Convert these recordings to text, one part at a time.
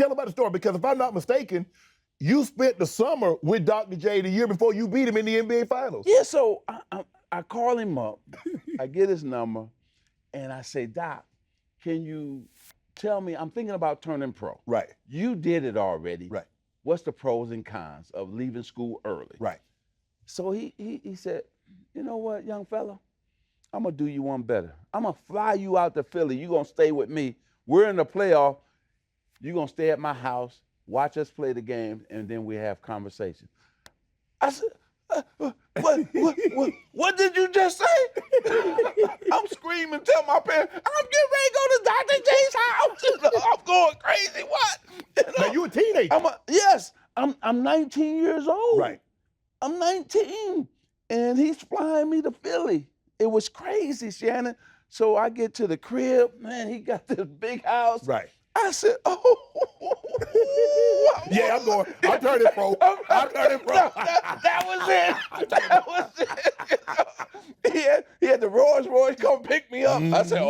tell about the story, because if I'm not mistaken, you spent the summer with Dr. J the year before you beat him in the NBA Finals. Yeah, so I call him up, I get his number, and I say, Doc, can you tell me, I'm thinking about turning pro. Right. You did it already. Right. What's the pros and cons of leaving school early? Right. So he said, you know what, young fella? I'm gonna do you one better. I'm gonna fly you out to Philly. You're gonna stay with me. We're in the playoff. You're gonna stay at my house, watch us play the game, and then we have conversation. I said, what did you just say? I'm screaming, tell my parents, I'm getting ready to go to Dr. J's house. I'm going crazy. What? Now you a teenager. Yes, I'm 19 years old. Right. I'm 19, and he's flying me to Philly. It was crazy, Shannon. So I get to the crib, man, he got this big house. Right. I said, yeah, I'm turning pro. I'm turning pro. That was it. That was it. He had the Royce come pick me up. I said,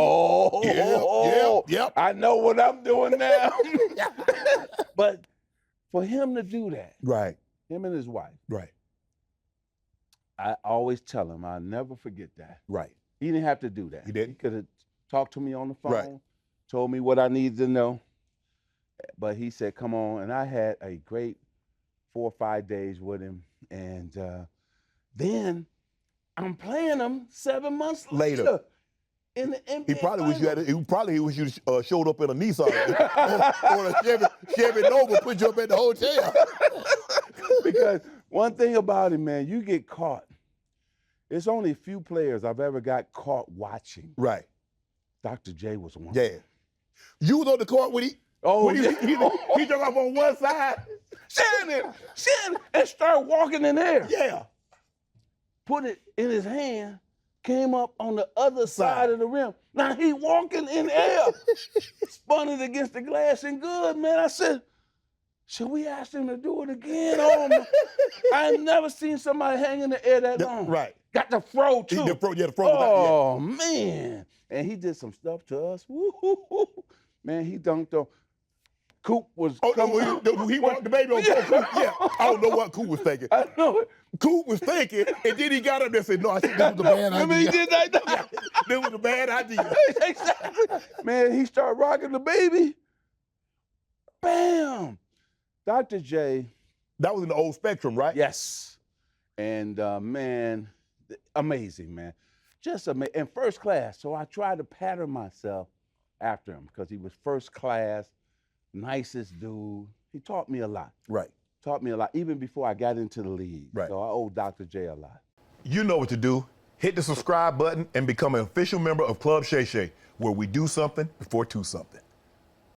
yep. I know what I'm doing now. But for him to do that, right, him and his wife, right, I always tell him, I'll never forget that. right. He didn't have to do that. He didn't. He could have talked to me on the phone, Right. told me what I needed to know. But he said, come on. And I had a great 4 or 5 days with him. And then I'm playing him 7 months later. In the NBA He probably wish you showed up in a Nissan or a Chevy Nova, put you up at the hotel. Because one thing about it, man, you get caught. It's only a few players I've ever got caught watching. Right. Dr. J was one. Yeah. You was on the court when he he took off on one side. Shannon, and started walking in there. Yeah. Put it in his hand, came up on the other side of the rim. Now he walking in air. Spun it against the glass and good, man. I said, should we ask him to do it again? Oh, I ain't never seen somebody hang in the air that long. Right. Got the fro too. The fro. Oh, man. And he did some stuff to us. Woo-hoo-hoo. Man, he dunked on. Coop was he walked the baby on Coop. Yeah, I don't know what Coop was thinking. I know it. Coop was thinking, and then he got up there and said, no, I think that was a bad idea. He did that? Yeah, that was a bad idea. Exactly. Man, he started rocking the baby. Bam. Dr. J. That was in the old Spectrum, right? Yes. And man, amazing, man. Just amazing. And first class. So I tried to pattern myself after him because he was first class, nicest dude. He taught me a lot. Right. Taught me a lot, even before I got into the league. Right. So I owe Dr. J a lot. You know what to do. Hit the subscribe button and become an official member of Club Shay Shay, where we do something before two something.